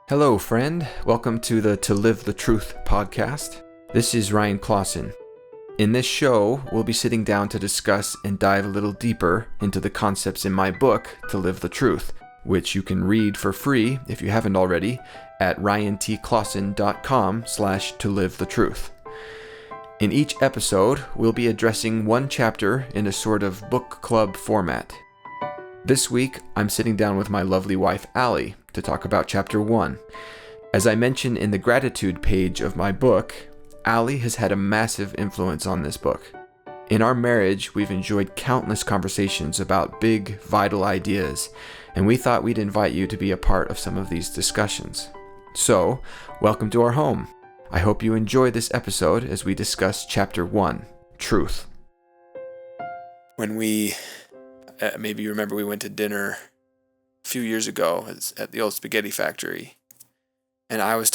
Hello, friend. Welcome to the To Live the Truth podcast. This is Ryan Clawson. In this show, we'll be sitting down to discuss and dive a little deeper into the concepts in my book, To Live the Truth, which you can read for free, if you haven't already, at ryantclawson.com/tolivethetruth. In each episode, we'll be addressing one chapter in a sort of book club format. This week, I'm sitting down with my lovely wife, Allie, to talk about Chapter 1. As I mentioned in the gratitude page of my book, Allie has had a massive influence on this book. In our marriage, we've enjoyed countless conversations about big, vital ideas, and we thought we'd invite you to be a part of some of these discussions. So, welcome to our home. I hope you enjoy this episode as we discuss Chapter 1, Truth. When maybe you remember we went to dinner a few years ago at the old spaghetti factory, and I was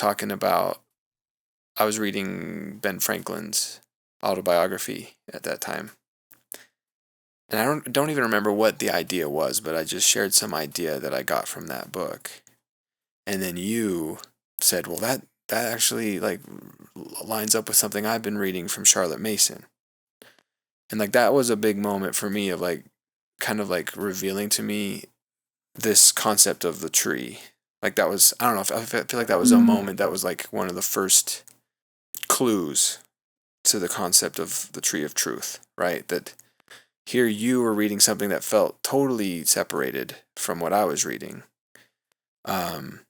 reading Ben Franklin's autobiography at that time. And I don't even remember what the idea was, but I just shared some idea that I got from that book. And then you said, well, that actually lines up with something I've been reading from Charlotte Mason. And that was a big moment for me of kind of revealing to me this concept of the tree. That was, I don't know, I feel like that was a moment that was one of the first clues to the concept of the tree of truth, right? That here you were reading something that felt totally separated from what I was reading. And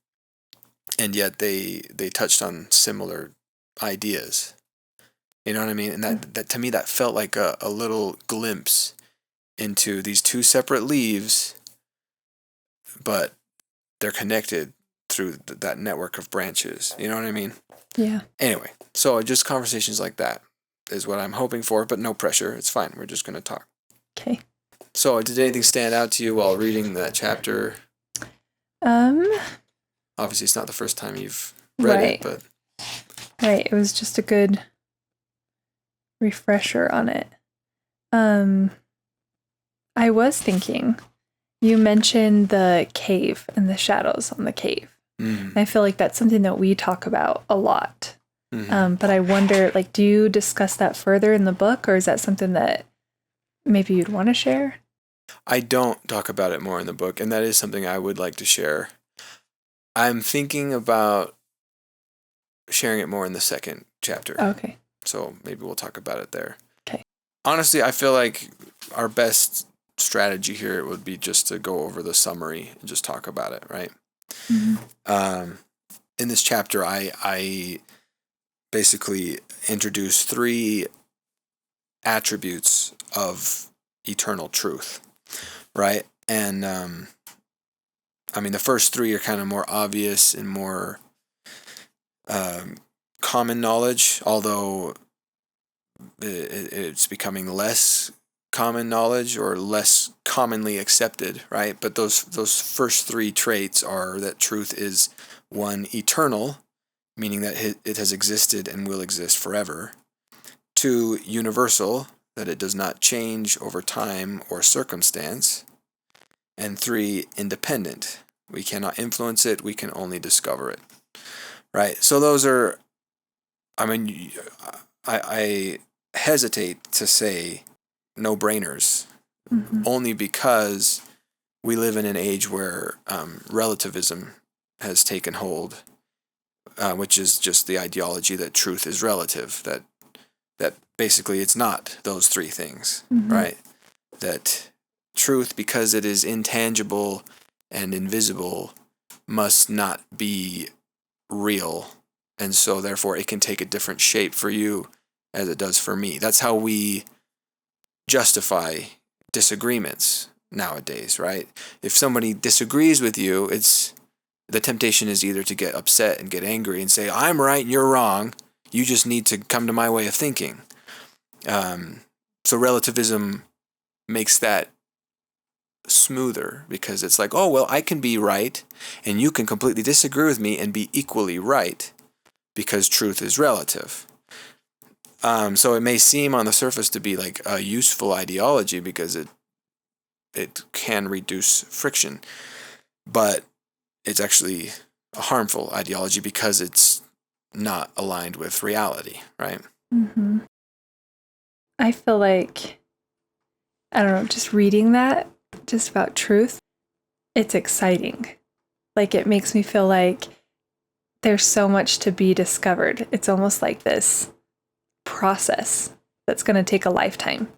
yet they touched on similar ideas. You know what I mean? And that to me, that felt like a little glimpse into these two separate leaves, but they're connected through that network of branches. You know what I mean? Yeah. Anyway, so just conversations like that is what I'm hoping for, but no pressure. It's fine. We're just going to talk. Okay. So did anything stand out to you while reading that chapter? Obviously, it's not the first time you've read it, but... Right. It was just a good refresher on it. I was thinking, you mentioned the cave and the shadows on the cave. Mm-hmm. I feel like that's something that we talk about a lot. Mm-hmm. But I wonder, do you discuss that further in the book, or is that something that maybe you'd want to share? I don't talk about it more in the book, and that is something I would like to share. I'm thinking about sharing it more in the second chapter. Okay. So maybe we'll talk about it there. Okay. Honestly, I feel like our best strategy here would be just to go over the summary and just talk about it, right? Mm-hmm. In this chapter, I basically introduce 3 attributes of eternal truth, right? And the first 3 are kind of more obvious and more common knowledge, although it's becoming less common knowledge or less commonly accepted, right? But those first 3 traits are that truth is 1, eternal, meaning that it has existed and will exist forever. 2, universal, that it does not change over time or circumstance. And 3, independent. We cannot influence it, we can only discover it. Right? So those are, I hesitate to say no-brainers, only because we live in an age where relativism has taken hold, which is just the ideology that truth is relative, that basically it's not those 3 things, right? That truth, because it is intangible and invisible, must not be real, and so therefore it can take a different shape for you as it does for me. That's how we justify disagreements nowadays, right? If somebody disagrees with you, the temptation is either to get upset and get angry and say, I'm right and you're wrong, you just need to come to my way of thinking. So relativism makes that smoother, because it's oh, well, I can be right and you can completely disagree with me and be equally right, because truth is relative. So it may seem on the surface to be a useful ideology because it can reduce friction, but it's actually a harmful ideology because it's not aligned with reality, right? Mm-hmm. I feel like, I don't know, just reading that, just about truth, it's exciting. Like, it makes me feel like there's so much to be discovered. It's almost like this process that's going to take a lifetime.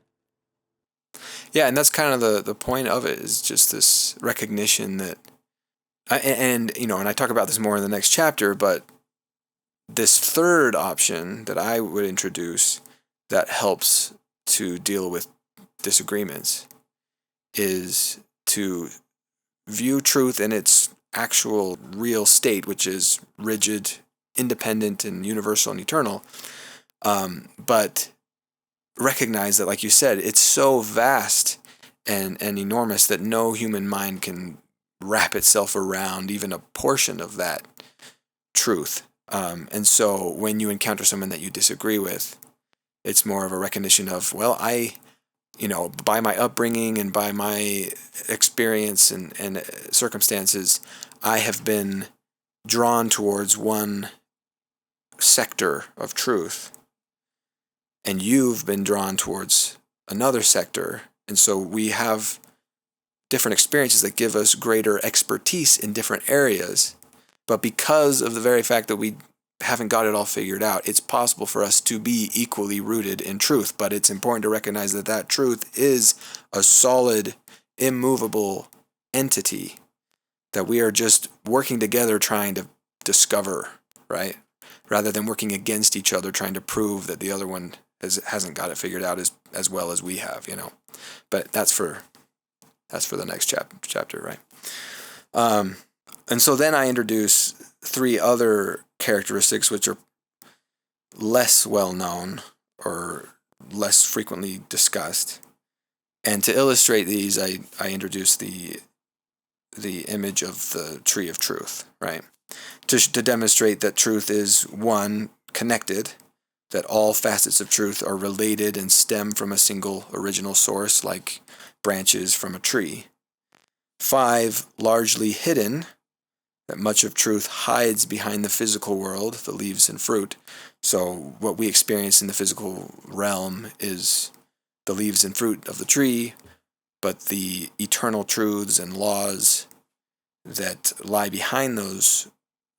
Yeah, and that's kind of the point of it, is just this recognition that, and I talk about this more in the next chapter, but this third option that I would introduce that helps to deal with disagreements is to view truth in its actual real state, which is rigid, independent, and universal and eternal. But recognize that, like you said, it's so vast and enormous that no human mind can wrap itself around even a portion of that truth. And so when you encounter someone that you disagree with, it's more of a recognition of, well, by my upbringing and by my experience and circumstances, I have been drawn towards one sector of truth, and you've been drawn towards another sector. And so we have different experiences that give us greater expertise in different areas. But because of the very fact that we haven't got it all figured out, it's possible for us to be equally rooted in truth. But it's important to recognize that that truth is a solid, immovable entity that we are just working together trying to discover, right? Rather than working against each other trying to prove that the other one hasn't got it figured out as well as we have, But that's for the next chapter, right? And so then I introduce three other characteristics which are less well known or less frequently discussed. And to illustrate these, I introduce the image of the tree of truth, right? To demonstrate that truth is, one, connected, that all facets of truth are related and stem from a single original source, like branches from a tree. 5, largely hidden, that much of truth hides behind the physical world, the leaves and fruit. So what we experience in the physical realm is the leaves and fruit of the tree, but the eternal truths and laws that lie behind those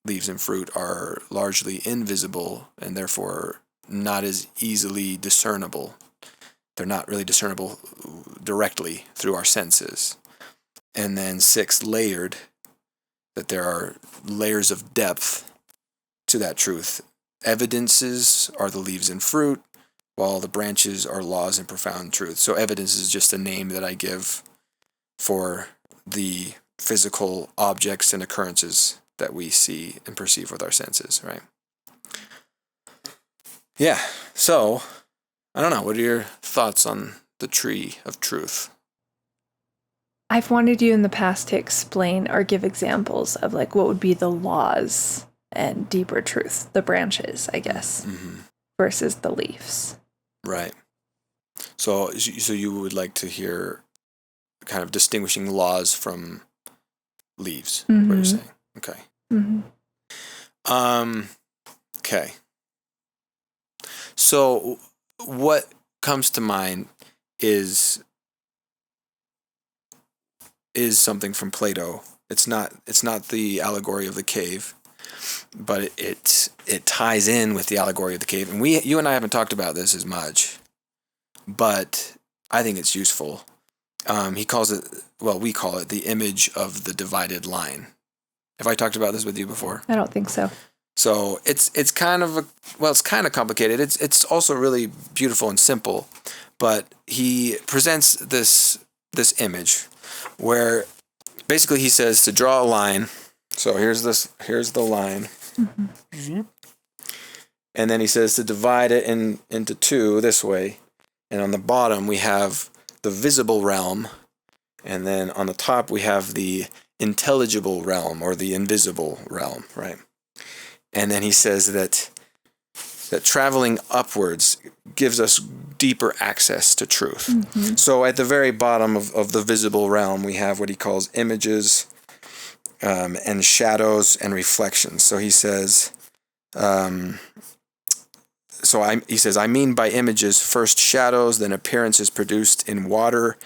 leaves and fruit are largely invisible and therefore not as easily discernible. They're not really discernible directly through our senses. And then 6, layered, that there are layers of depth to that truth. Evidences are the leaves and fruit, while the branches are laws and profound truth. So evidence is just a name that I give for the physical objects and occurrences that we see and perceive with our senses, right? Yeah, so, I don't know, what are your thoughts on the tree of truth? I've wanted you in the past to explain or give examples of like what would be the laws and deeper truth, the branches, I guess, versus the leaves. Right. So you would like to hear kind of distinguishing laws from leaves, what you're saying. Okay. Okay. So what comes to mind is something from Plato. It's not the allegory of the cave, but it ties in with the allegory of the cave. And you and I haven't talked about this as much, but I think it's useful. We call it the image of the divided line. Have I talked about this with you before? I don't think so. So it's kind of it's kind of complicated. It's also really beautiful and simple, but he presents this image where basically he says to draw a line. So here's the line. And then he says to divide it into two this way. And on the bottom we have the visible realm, and then on the top we have the intelligible realm or the invisible realm, right? And then he says that traveling upwards gives us deeper access to truth. So at the very bottom of the visible realm, we have what he calls images, and shadows and reflections. So he says, he says, I mean by images, first shadows, then appearances produced in water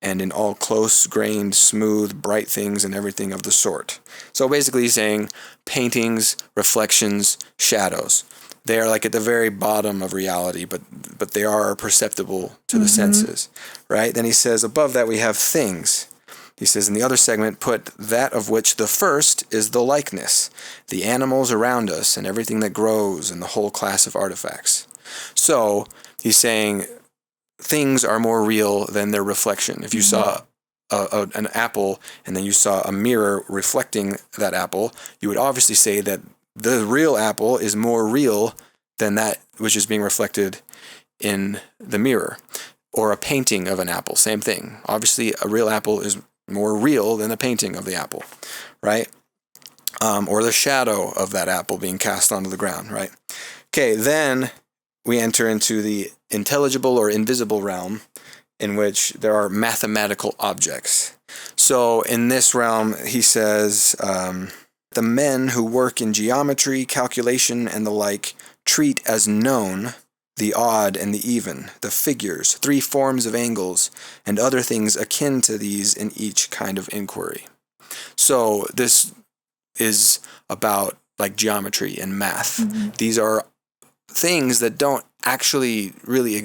and in all close-grained, smooth, bright things and everything of the sort. So basically he's saying paintings, reflections, shadows. They are like at the very bottom of reality, but they are perceptible to the senses, right? Then he says, above that we have things. He says, in the other segment, put that of which the first is the likeness, the animals around us and everything that grows and the whole class of artifacts. So he's saying things are more real than their reflection. If you saw an apple and then you saw a mirror reflecting that apple, you would obviously say that the real apple is more real than that which is being reflected in the mirror. Or a painting of an apple, same thing. Obviously, a real apple is more real than a painting of the apple, right? Or the shadow of that apple being cast onto the ground, right? Okay, then we enter into the intelligible or invisible realm, in which there are mathematical objects. So in this realm, he says, the men who work in geometry, calculation, and the like treat as known the odd and the even, the figures, 3 forms of angles, and other things akin to these in each kind of inquiry. So this is about like geometry and math. These are things that don't actually really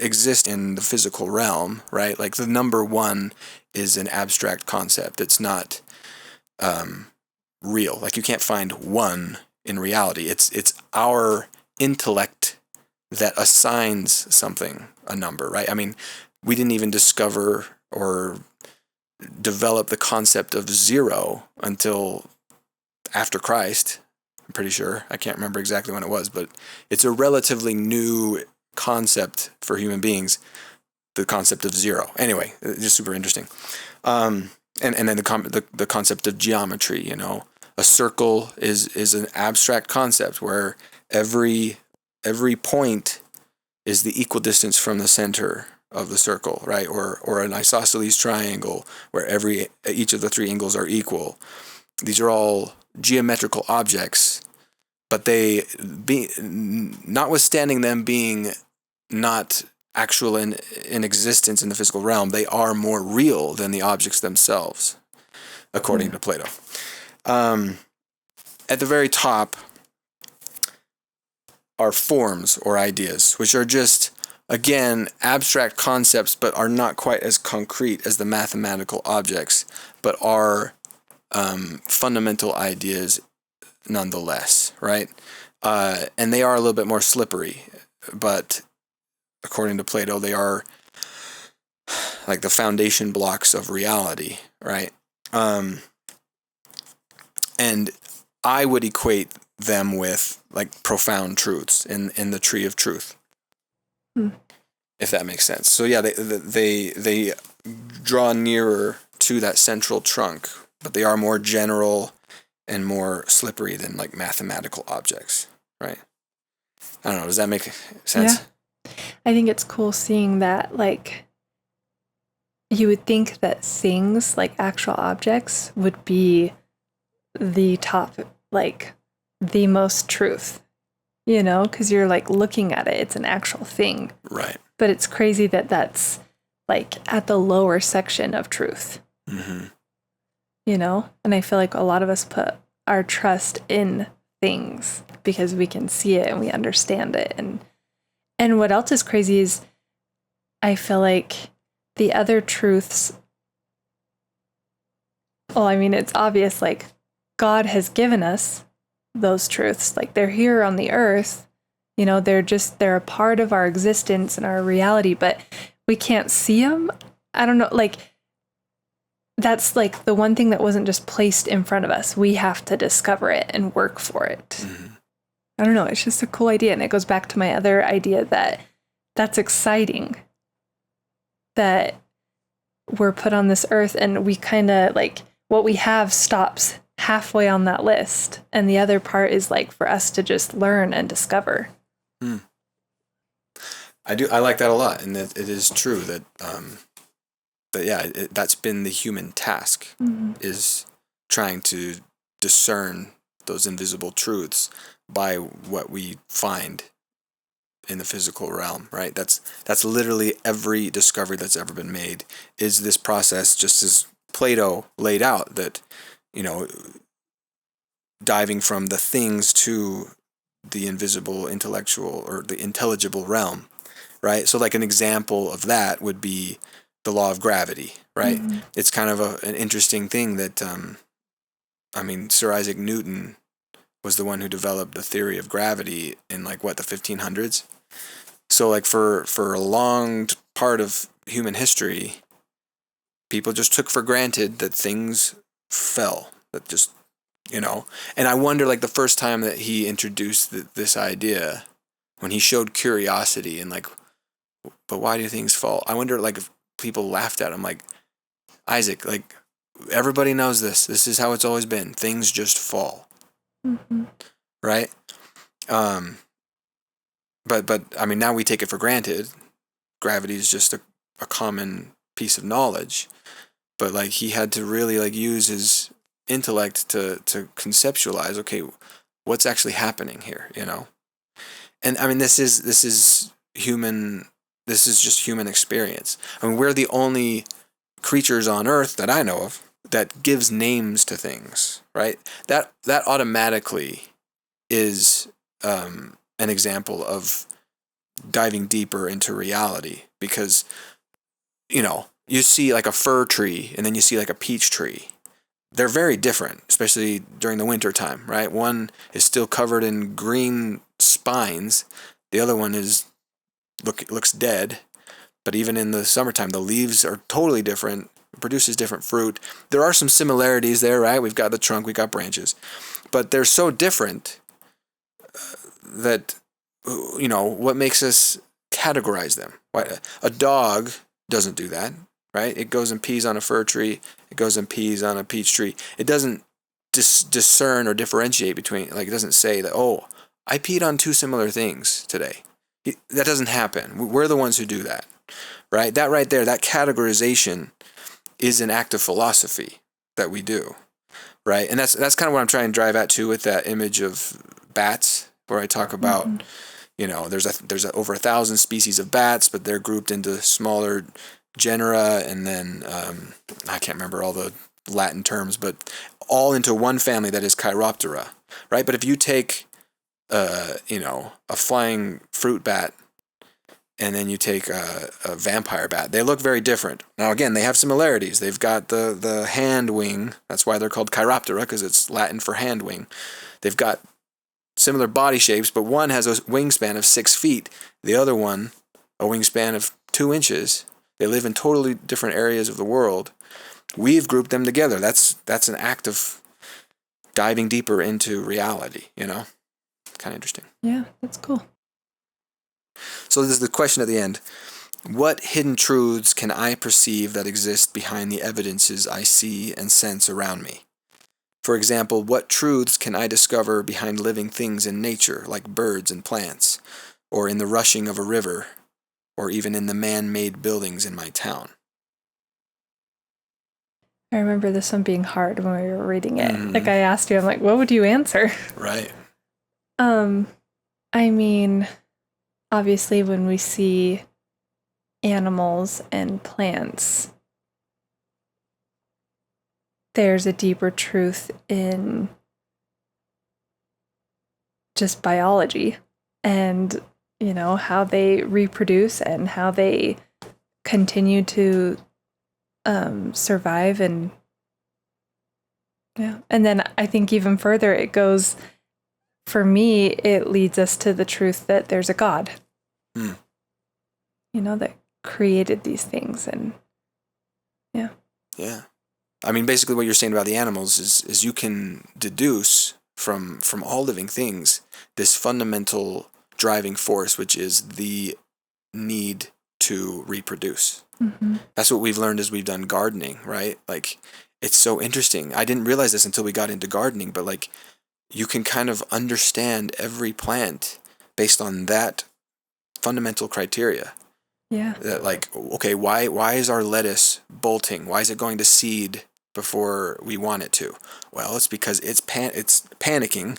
exist in the physical realm, right? Like the number 1 is an abstract concept. It's not real. Like you can't find 1 in reality. It's our intellect that assigns something a number, right? I mean, we didn't even discover or develop the concept of 0 until after Christ. I'm pretty sure. I can't remember exactly when it was, but it's a relatively new concept for human beings, the concept of 0. Anyway, just super interesting. And then the concept of geometry, a circle is an abstract concept where every point is the equidistance from the center of the circle, right? Or an isosceles triangle where each of the 3 angles are equal. These are all geometrical objects, but notwithstanding them being not actual in existence in the physical realm, they are more real than the objects themselves, according to Plato. At the very top are forms or ideas, which are just, again, abstract concepts, but are not quite as concrete as the mathematical objects, but are fundamental ideas nonetheless, right? And they are a little bit more slippery, but according to Plato, they are like the foundation blocks of reality, right? And I would equate them with like profound truths in the tree of truth, if that makes sense. So yeah, they draw nearer to that central trunk, but they are more general and more slippery than like mathematical objects, right? I don't know. Does that make sense? Yeah. I think it's cool seeing that, like, you would think that things like actual objects would be the top, like the most truth, because you're like looking at it, it's an actual thing. Right. But it's crazy that that's like at the lower section of truth. And I feel like a lot of us put our trust in things because we can see it and we understand it. And what else is crazy is I feel like the other truths, well, I mean, it's obvious, like God has given us those truths. Like they're here on the earth, they're a part of our existence and our reality, but we can't see them. I don't know, like that's like the one thing that wasn't just placed in front of us. We have to discover it and work for it. I don't know. It's just a cool idea. And it goes back to my other idea that's exciting, that we're put on this earth and we kind of like what we have stops halfway on that list. And the other part is like for us to just learn and discover. I like that a lot. And that it is true that, that's been the human task, is trying to discern those invisible truths by what we find in the physical realm, right? That's literally every discovery that's ever been made is this process, just as Plato laid out, that, you know, diving from the things to the invisible intellectual or the intelligible realm, right? So like an example of that would be the law of gravity, right? Mm-hmm. It's kind of an interesting thing that, Sir Isaac Newton was the one who developed the theory of gravity in like the 1500s. So like for a long part of human history, people just took for granted that things fell, that just, and I wonder, like, the first time that he introduced this idea, when he showed curiosity and like, but why do things fall? I wonder, like, if people laughed at him, like, Isaac, like, everybody knows this. This is how it's always been. Things just fall, Mm-hmm. right? But I mean, now we take it for granted. Gravity is just a common piece of knowledge. But like, he had to really like use his intellect to conceptualize, okay, what's actually happening here, And I mean, this is human. This is just human experience. I mean, we're the only creatures on Earth that I know of that gives names to things, right? That automatically is an example of diving deeper into reality, because you see like a fir tree and then you see like a peach tree. They're very different, especially during the winter time, right? One is still covered in green spines. The other one looks dead. But even in the summertime, the leaves are totally different. It produces different fruit. There are some similarities there, right? We've got the trunk, we've got branches. But they're so different that, what makes us categorize them? A dog doesn't do that, right? It goes and pees on a fir tree. It goes and pees on a peach tree. It doesn't discern or differentiate between, like, it doesn't say that, oh, I peed on two similar things today. That doesn't happen. We're the ones who do that, right? That right there, that categorization is an act of philosophy that we do, right? And that's kind of what I'm trying to drive at too, with that image of bats, where I talk about, there's over 1,000 species of bats, but they're grouped into smaller genera, and then I can't remember all the Latin terms, but all into one family that is Chiroptera, right? But if you take a flying fruit bat, and then you take a vampire bat, they look very different. Now again, they have similarities. They've got the hand wing. That's why they're called Chiroptera, because it's Latin for hand wing. They've got similar body shapes, but one has a wingspan of 6 feet. The other one, a wingspan of 2 inches. They live in totally different areas of the world. We've grouped them together. That's an act of diving deeper into reality, Kind of interesting. Yeah, that's cool. So this is the question at the end. What hidden truths can I perceive that exist behind the evidences I see and sense around me? For example, what truths can I discover behind living things in nature, like birds and plants, or in the rushing of a river, or even in the man-made buildings in my town? I remember this one being hard when we were reading it. Mm-hmm. Like, I asked you, I'm like, what would you answer? Right. I mean, obviously when we see animals and plants, there's a deeper truth in just biology and, how they reproduce and how they continue to survive. And yeah. And then I think even further it goes, for me, it leads us to the truth that there's a God, that created these things. And yeah. Yeah. I mean, basically what you're saying about the animals is you can deduce from all living things this fundamental driving force, which is the need to reproduce. Mm-hmm. That's what we've learned as we've done gardening, right? Like, it's so interesting. I didn't realize this until we got into gardening, but like, you can kind of understand every plant based on that fundamental criteria. Yeah. That, like, okay, why is our lettuce bolting? Why is it going to seed before we want it to? Well, it's because it's panicking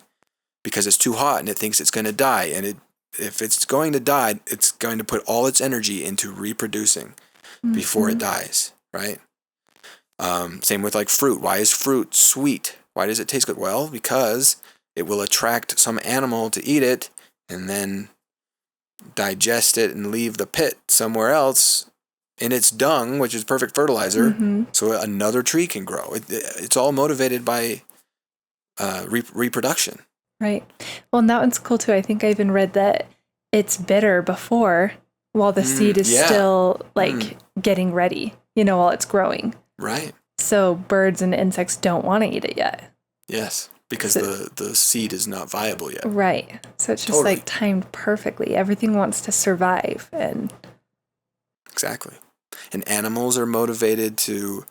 because it's too hot and it thinks it's going to die. And if it's going to die, it's going to put all its energy into reproducing before it dies, right? Same with like fruit. Why is fruit sweet? Why does it taste good? Well, because it will attract some animal to eat it and then digest it and leave the pit somewhere else in its dung, which is perfect fertilizer, so another tree can grow. It's all motivated by reproduction. Right. Well, and that one's cool too. I think I even read that it's bitter before, while the seed is still like getting ready, while it's growing. Right. So birds and insects don't want to eat it yet. Yes, because the seed is not viable yet. Right. So it's just like timed perfectly. Everything wants to survive. Exactly. And animals are motivated to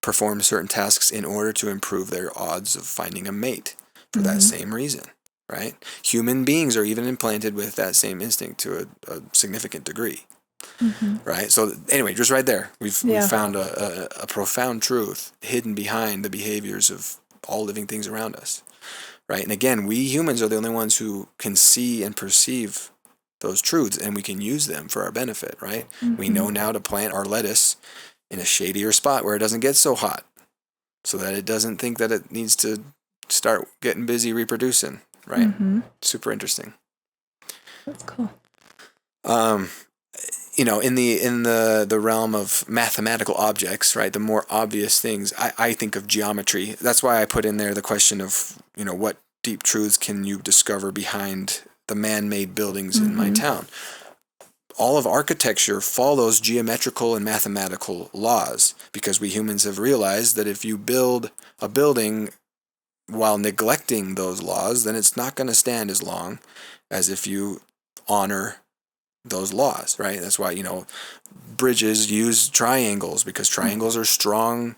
perform certain tasks in order to improve their odds of finding a mate for that same reason, right? Human beings are even implanted with that same instinct to a significant degree, right? So anyway, just right there, we've found a profound truth hidden behind the behaviors of all living things around us, right? And again, we humans are the only ones who can see and perceive those truths, and we can use them for our benefit, right? We know now to plant our lettuce in a shadier spot where it doesn't get so hot, so that it doesn't think that it needs to start getting busy reproducing, right? Super interesting. That's cool. In the realm of mathematical objects, right? The more obvious things, I think of geometry. That's why I put in there the question of, what deep truths can you discover behind the man-made buildings in my town? All of architecture follows geometrical and mathematical laws, because we humans have realized that if you build a building while neglecting those laws, then it's not going to stand as long as if you honor those laws, right? That's why, bridges use triangles, because triangles are strong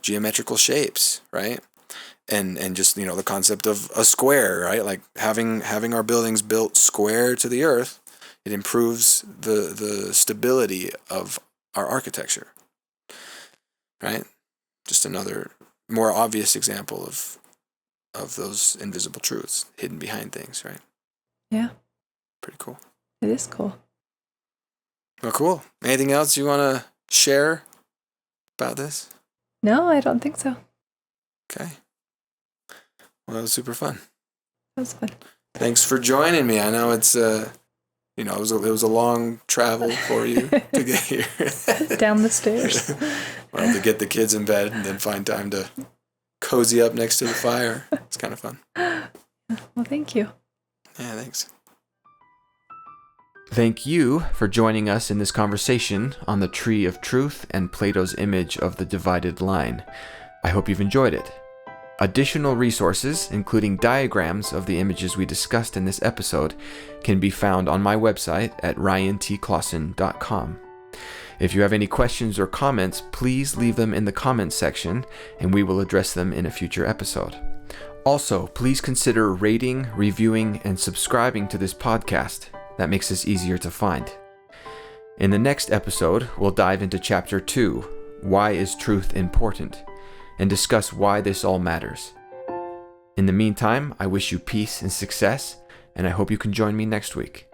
geometrical shapes, right? And just, the concept of a square, right? Like having our buildings built square to the earth, it improves the stability of our architecture, right? Just another more obvious example of those invisible truths hidden behind things, right? Yeah. Pretty cool. It is cool. Well, cool. Anything else you want to share about this? No, I don't think so. Okay. Well, that was super fun. That was fun. Thanks for joining me. I know it's it was a long travel for you to get here. Down the stairs. Well, to get the kids in bed and then find time to cozy up next to the fire. It's kind of fun. Well, thank you. Yeah, thanks. Thank you for joining us in this conversation on the Tree of Truth and Plato's image of the divided line. I hope you've enjoyed it. Additional resources, including diagrams of the images we discussed in this episode, can be found on my website at ryantclawson.com. If you have any questions or comments, please leave them in the comments section, and we will address them in a future episode. Also, please consider rating, reviewing, and subscribing to this podcast. That makes us easier to find. In the next episode, we'll dive into Chapter 2, Why is Truth Important?, and discuss why this all matters. In the meantime, I wish you peace and success, and I hope you can join me next week.